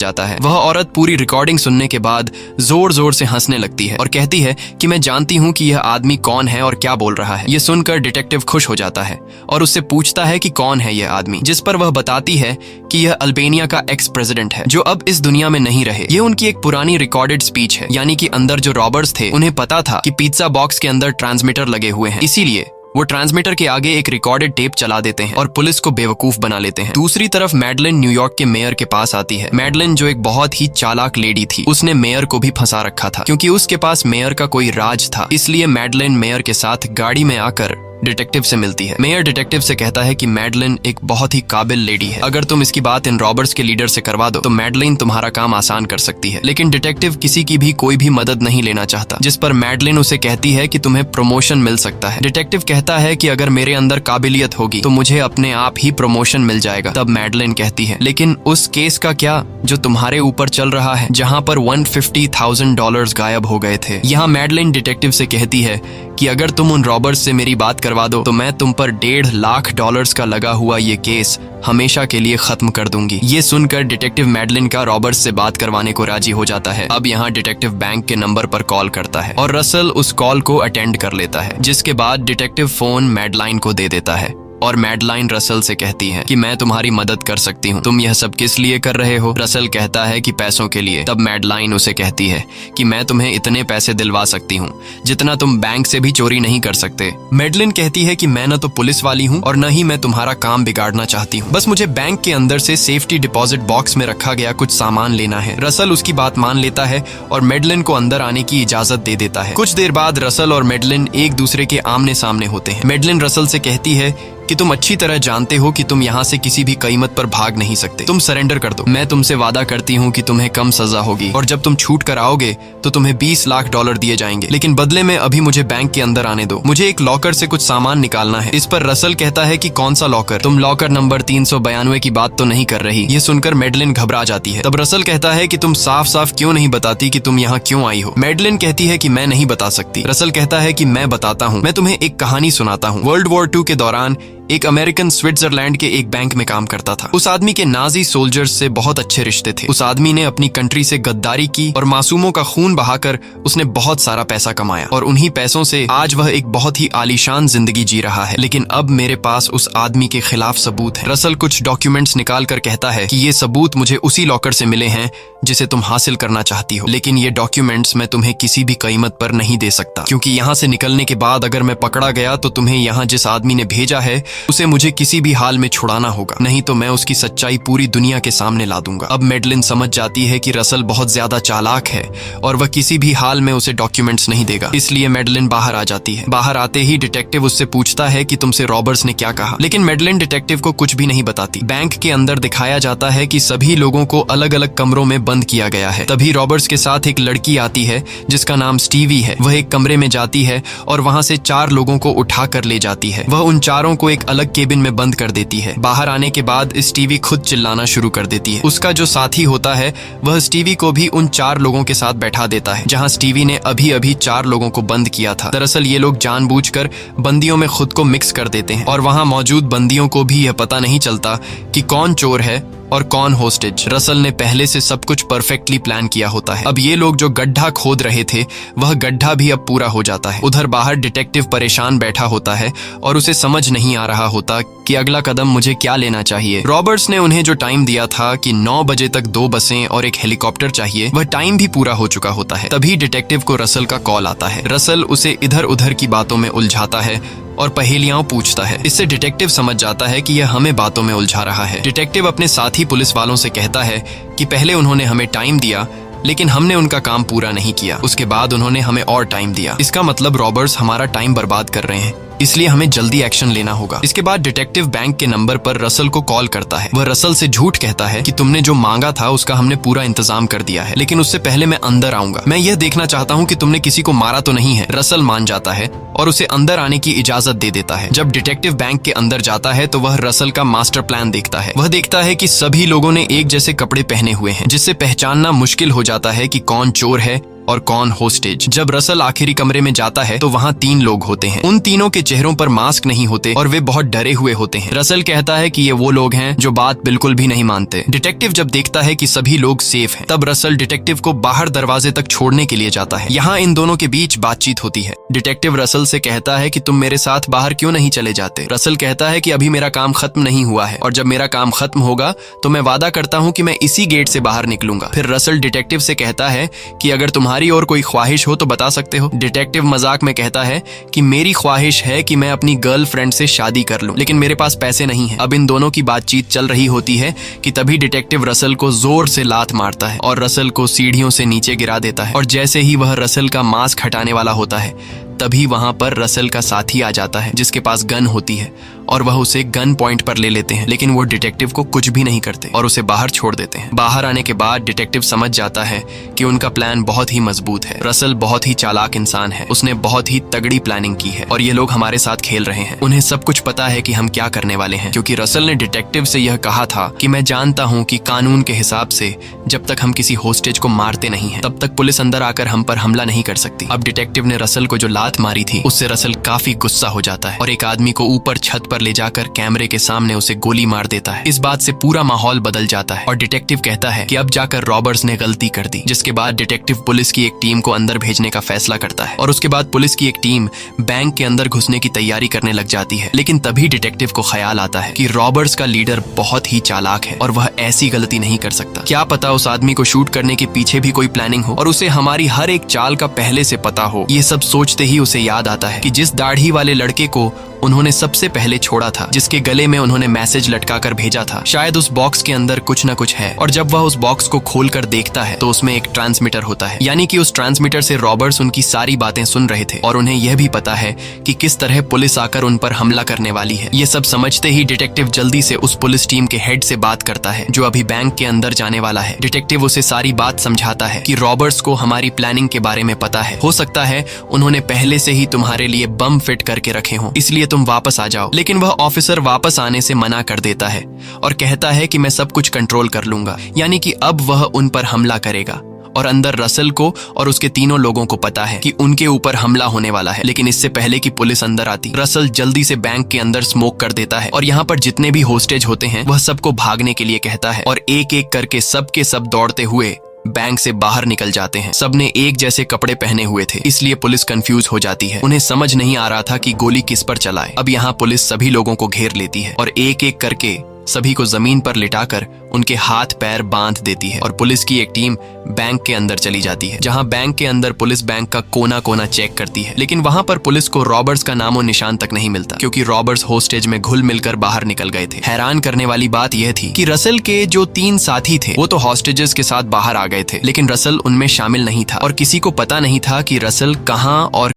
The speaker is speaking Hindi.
जाता है। वह औरत पूरी रिकॉर्डिंग सुनने के बाद जोर जोर से हंसने लगती है और कहती है कि मैं जानती हूँ कि यह आदमी कौन है और क्या बोल रहा है। ये सुनकर डिटेक्टिव खुश हो जाता है और उससे पूछता है कि कौन है यह आदमी, जिस पर वह बताती है कि यह अल्बानिया का एक्स प्रेसिडेंट है जो अब इस दुनिया में नहीं रहे। यह उनकी एक पुरानी रिकॉर्डेड स्पीच है, यानी कि अंदर जो रॉबर्स थे उन्हें पता था कि पिज्जा बॉक्स के अंदर ट्रांसमीटर लगे हुए हैं, इसीलिए वो ट्रांसमीटर के आगे एक रिकॉर्डेड टेप चला देते हैं और पुलिस को बेवकूफ बना लेते हैं। दूसरी तरफ मैडलिन न्यूयॉर्क के मेयर के पास आती है। मैडलिन जो एक बहुत ही चालाक लेडी थी, उसने मेयर को भी फंसा रखा था क्योंकि उसके पास मेयर का कोई राज था। इसलिए मैडलिन मेयर के साथ गाड़ी में आकर डिटेक्टिव से मिलती है। मेयर डिटेक्टिव से कहता है कि मैडलिन एक बहुत ही काबिल लेडी है, अगर तुम इसकी बात इन रॉबर्स के लीडर से करवा दो तो मैडलिन तुम्हारा काम आसान कर सकती है। लेकिन डिटेक्टिव किसी की भी कोई भी मदद नहीं लेना चाहता, जिस पर मैडलिन उसे कहती है कि तुम्हें प्रमोशन मिल सकता है। डिटेक्टिव कहता है कि अगर मेरे अंदर काबिलियत होगी तो मुझे अपने आप ही प्रमोशन मिल जाएगा। तब मैडलिन कहती है, लेकिन उस केस का क्या जो तुम्हारे ऊपर चल रहा है, जहाँ पर $150,000 गायब हो गए थे। यहाँ मैडलिन डिटेक्टिव से कहती है कि अगर तुम उन रॉबर्स से मेरी बात करवा दो तो मैं तुम पर $1.5 लाख का लगा हुआ ये केस हमेशा के लिए खत्म कर दूंगी। ये सुनकर डिटेक्टिव मैडलिन का रॉबर्ट्स से बात करवाने को राजी हो जाता है। अब यहाँ डिटेक्टिव बैंक के नंबर पर कॉल करता है और रसल उस कॉल को अटेंड कर लेता है, जिसके बाद डिटेक्टिव फोन मैडलाइन को दे देता है और मैडलाइन रसल से कहती है कि मैं तुम्हारी मदद कर सकती हूँ, तुम यह सब किस लिए कर रहे हो। रसल कहता है कि पैसों के लिए। तब मैडलाइन उसे कहती है कि मैं तुम्हें इतने पैसे दिलवा सकती हूँ जितना तुम बैंक से भी चोरी नहीं कर सकते। मैडलिन कहती है कि मैं न तो पुलिस वाली हूँ और न ही मैं तुम्हारा काम बिगाड़ना चाहती हूँ, बस मुझे बैंक के अंदर से सेफ्टी डिपॉजिट बॉक्स में रखा गया कुछ सामान लेना है। रसल उसकी बात मान लेता है और मैडलिन को अंदर आने की इजाजत दे देता है। कुछ देर बाद रसल और मैडलिन एक दूसरे के आमने सामने होते हैं। मैडलिन रसल से कहती है कि तुम अच्छी तरह जानते हो कि तुम यहाँ से किसी भी कीमत पर भाग नहीं सकते, तुम सरेंडर कर दो। मैं तुमसे वादा करती हूँ कि तुम्हें कम सजा होगी और जब तुम छूट कर आओगे तो तुम्हें $20 लाख दिए जाएंगे, लेकिन बदले में अभी मुझे बैंक के अंदर आने दो, मुझे एक लॉकर से कुछ सामान निकालना है। इस पर रसल कहता है कि कौन सा लॉकर, तुम लॉकर नंबर 392 की बात तो नहीं कर रही। ये सुनकर मैडलिन घबरा जाती है। तब रसल कहता है कि तुम साफ साफ क्यों नहीं बताती कि तुम यहाँ क्यों आई हो। मैडलिन कहती है कि मैं नहीं बता सकती। रसल कहता है कि मैं बताता हूँ, मैं तुम्हें एक कहानी सुनाता हूँ। वर्ल्ड वॉर 2 के दौरान एक अमेरिकन स्विट्जरलैंड के एक बैंक में काम करता था। उस आदमी के नाजी सोल्जर्स से बहुत अच्छे रिश्ते थे। उस आदमी ने अपनी कंट्री से गद्दारी की और मासूमों का खून बहाकर उसने बहुत सारा पैसा कमाया और उन्हीं पैसों से आज वह एक बहुत ही आलीशान जिंदगी जी रहा है। लेकिन अब मेरे पास उस आदमी के खिलाफ सबूत है। रसल कुछ डॉक्यूमेंट्स निकाल कर कहता है कि ये सबूत मुझे उसी लॉकर से मिले हैं जिसे तुम हासिल करना चाहती हो, लेकिन ये डॉक्यूमेंट्स मैं तुम्हें किसी भी कीमत पर नहीं दे सकता, क्योंकि यहाँ से निकलने के बाद अगर मैं पकड़ा गया तो तुम्हें यहाँ जिस आदमी ने भेजा है उसे मुझे किसी भी हाल में छुड़ाना होगा, नहीं तो मैं उसकी सच्चाई पूरी दुनिया के सामने ला दूंगा। अब मैडलिन समझ जाती है कि रसल बहुत ज्यादा चालाक है और वह किसी भी हाल में उसे डॉक्यूमेंट्स नहीं देगा, इसलिए मैडलिन बाहर आ जाती है। बाहर आते ही डिटेक्टिव उससे पूछता है कि तुमसे रॉबर्ट्स ने क्या कहा, लेकिन मैडलिन डिटेक्टिव को कुछ भी नहीं बताती। बैंक के अंदर दिखाया जाता है कि सभी लोगों को अलग अलग कमरों में बंद किया गया है। तभी रॉबर्ट्स के साथ एक लड़की आती है जिसका नाम स्टीवी है। वह एक कमरे में जाती है और वहां से 4 लोगों को उठा कर ले जाती है। वह उन चारों को एक अलग केबिन में बंद कर देती है। बाहर आने के बाद स्टीवी खुद चिल्लाना शुरू कर देती है। उसका जो साथी होता है वह स्टीवी को भी उन 4 लोगों के साथ बैठा देता है जहां स्टीवी ने अभी अभी 4 लोगों को बंद किया था। दरअसल ये लोग जानबूझकर बंदियों में खुद को मिक्स कर देते हैं और वहां मौजूद बंदियों को भी यह पता नहीं चलता कि कौन चोर है और कौन होस्टेज। रसल ने पहले से सब कुछ परफेक्टली प्लान किया होता है। अब ये लोग जो गड्ढा खोद रहे थे वह गड्ढा भी अब पूरा हो जाता है। उधर बाहर डिटेक्टिव परेशान बैठा होता है और उसे समझ नहीं आ रहा होता कि अगला कदम मुझे क्या लेना चाहिए। रॉबर्ट्स ने उन्हें जो टाइम दिया था कि 9 बजे तक 2 बसें और एक हेलीकॉप्टर चाहिए, वह टाइम भी पूरा हो चुका होता है। तभी डिटेक्टिव को रसल का कॉल आता है। रसल उसे इधर उधर की बातों में उलझाता है और पहेलियां पूछता है। इससे डिटेक्टिव समझ जाता है कि यह हमें बातों में उलझा रहा है। डिटेक्टिव अपने साथी पुलिस वालों से कहता है कि पहले उन्होंने हमें टाइम दिया लेकिन हमने उनका काम पूरा नहीं किया, उसके बाद उन्होंने हमें और टाइम दिया। इसका मतलब रॉबर्ट्स हमारा टाइम बर्बाद कर रहे हैं, इसलिए हमें जल्दी एक्शन लेना होगा। इसके बाद डिटेक्टिव बैंक के नंबर पर रसल को कॉल करता है। वह रसल से झूठ कहता है कि तुमने जो मांगा था उसका हमने पूरा इंतजाम कर दिया है, लेकिन उससे पहले मैं अंदर आऊंगा। मैं यह देखना चाहता हूँ कि तुमने किसी को मारा तो नहीं है। रसल मान जाता है और उसे अंदर आने की इजाजत दे देता है। जब डिटेक्टिव बैंक के अंदर जाता है तो वह रसल का मास्टर प्लान देखता है। वह देखता है कि सभी लोगों ने एक जैसे कपड़े पहने हुए हैं, जिससे पहचानना मुश्किल हो जाता है कि कौन चोर है और कौन होस्टेज। जब रसल आखिरी कमरे में जाता है तो वहाँ 3 लोग होते हैं। उन तीनों के चेहरों पर मास्क नहीं होते और वे बहुत डरे हुए होते हैं। रसल कहता है कि ये वो लोग हैं जो बात बिल्कुल भी नहीं मानते। डिटेक्टिव जब देखता है कि सभी लोग सेफ हैं, तब रसल डिटेक्टिव को बाहर दरवाजे तक छोड़ने के लिए जाता है। यहाँ इन दोनों के बीच बातचीत होती है। डिटेक्टिव रसल से कहता है कि तुम मेरे साथ बाहर क्यों नहीं चले जाते। रसल कहता है कि अभी मेरा काम खत्म नहीं हुआ है और जब मेरा काम खत्म होगा तो मैं वादा करता हूँ कि मैं इसी गेट से बाहर निकलूंगा। फिर रसल डिटेक्टिव से कहता है कि अगर तुम्हारी और कोई ख्वाहिश हो तो बता सकते हो। डिटेक्टिव मजाक में कहता है कि मेरी ख्वाहिश है कि मैं अपनी गर्लफ्रेंड से शादी कर लूं, लेकिन मेरे पास पैसे नहीं है। अब इन दोनों की बातचीत चल रही होती है कि तभी डिटेक्टिव रसल को जोर से लात मारता है और रसल को सीढ़ियों से नीचे गिरा देता है। और जैसे ही वह रसल का मास्क हटाने वाला होता है, तभी वहां पर रसल का साथी आ जाता है जिसके पास गन होती है और वह उसे गन पॉइंट पर ले लेते हैं, लेकिन वो डिटेक्टिव को कुछ भी नहीं करते और उसे बाहर छोड़ देते हैं। बाहर आने के बाद डिटेक्टिव समझ जाता है कि उनका प्लान बहुत ही मजबूत है। रसल बहुत ही चालाक इंसान है, उसने बहुत ही तगड़ी प्लानिंग की है और ये लोग हमारे साथ खेल रहे हैं। उन्हें सब कुछ पता है कि हम क्या करने वाले हैं, क्योंकि रसल ने डिटेक्टिव से यह कहा था कि मैं जानता हूँ कि कानून के हिसाब से जब तक हम किसी होस्टेज को मारते नहीं है, तब तक पुलिस अंदर आकर हम पर हमला नहीं कर सकती। अब डिटेक्टिव ने रसल को जो लात मारी थी, उससे रसल काफी गुस्सा हो जाता है और एक आदमी को ऊपर छत पर ले जाकर कैमरे के सामने उसे गोली मार देता है। इस बात से पूरा माहौल बदल जाता है और डिटेक्टिव कहता है कि अब जाकर रॉबर्स ने गलती कर दी। जिसके बाद डिटेक्टिव पुलिस की एक टीम को अंदर भेजने का फैसला करता है और उसके बाद पुलिस की एक टीम बैंक के अंदर घुसने की तैयारी करने लग जाती है। लेकिन तभी डिटेक्टिव को ख्याल आता है कि रॉबर्स का लीडर बहुत ही चालाक है और वह ऐसी गलती नहीं कर सकता। क्या पता उस आदमी को शूट करने के पीछे भी कोई प्लानिंग हो और उसे हमारी हर एक चाल का पहले से पता हो। ये सब सोचते ही उसे याद आता है कि जिस दाढ़ी वाले लड़के को उन्होंने सबसे पहले छोड़ा था, जिसके गले में उन्होंने मैसेज लटकाकर भेजा था, शायद उस बॉक्स के अंदर कुछ न कुछ है। और जब वह उस बॉक्स को खोलकर देखता है तो उसमें एक ट्रांसमीटर होता है, यानी कि उस ट्रांसमीटर से रॉबर्ट्स उनकी सारी बातें सुन रहे थे और उन्हें यह भी पता है कि किस तरह पुलिस आकर उन पर हमला करने वाली है। ये सब समझते ही डिटेक्टिव जल्दी से उस पुलिस टीम के हेड से बात करता है जो अभी बैंक के अंदर जाने वाला है। डिटेक्टिव उसे सारी बात समझाता है कि रॉबर्ट्स को हमारी प्लानिंग के बारे में पता है, हो सकता है उन्होंने पहले से ही तुम्हारे लिए बम फिट करके रखे हों, इसलिए तुम वापस आ जाओ। लेकिन वह ऑफिसर वापस आने से मना कर देता है और कहता है कि मैं सब कुछ कंट्रोल कर लूंगा, यानी कि अब वह उन पर हमला करेगा। और अंदर रसल को और उसके तीनों लोगों को पता है कि उनके ऊपर हमला होने वाला है। लेकिन इससे पहले कि पुलिस अंदर आती, रसल जल्दी से बैंक के अंदर स्मोक कर देता है और यहाँ पर जितने भी होस्टेज होते हैं वह सबको भागने के लिए कहता है और एक एक करके सब के सब दौड़ते हुए बैंक से बाहर निकल जाते हैं। सबने एक जैसे कपड़े पहने हुए थे, इसलिए पुलिस कंफ्यूज हो जाती है। उन्हें समझ नहीं आ रहा था कि गोली किस पर चलाए। अब यहाँ पुलिस सभी लोगों को घेर लेती है और एक एक करके सभी को जमीन पर लिटाकर उनके हाथ पैर बांध देती है और पुलिस की एक टीम बैंक के अंदर चली जाती है, जहां बैंक के अंदर पुलिस बैंक का कोना कोना चेक करती है। लेकिन वहां पर पुलिस को रॉबर्ट्स का नामो निशान तक नहीं मिलता, क्योंकि रॉबर्ट्स होस्टेज में घुल मिलकर बाहर निकल गए थे। हैरान करने वाली बात यह थी कि रसल के जो 3 साथी थे वो तो हॉस्टेजेस के साथ बाहर आ गए थे, लेकिन रसल उनमें शामिल नहीं था और किसी को पता नहीं था कि रसल कहां और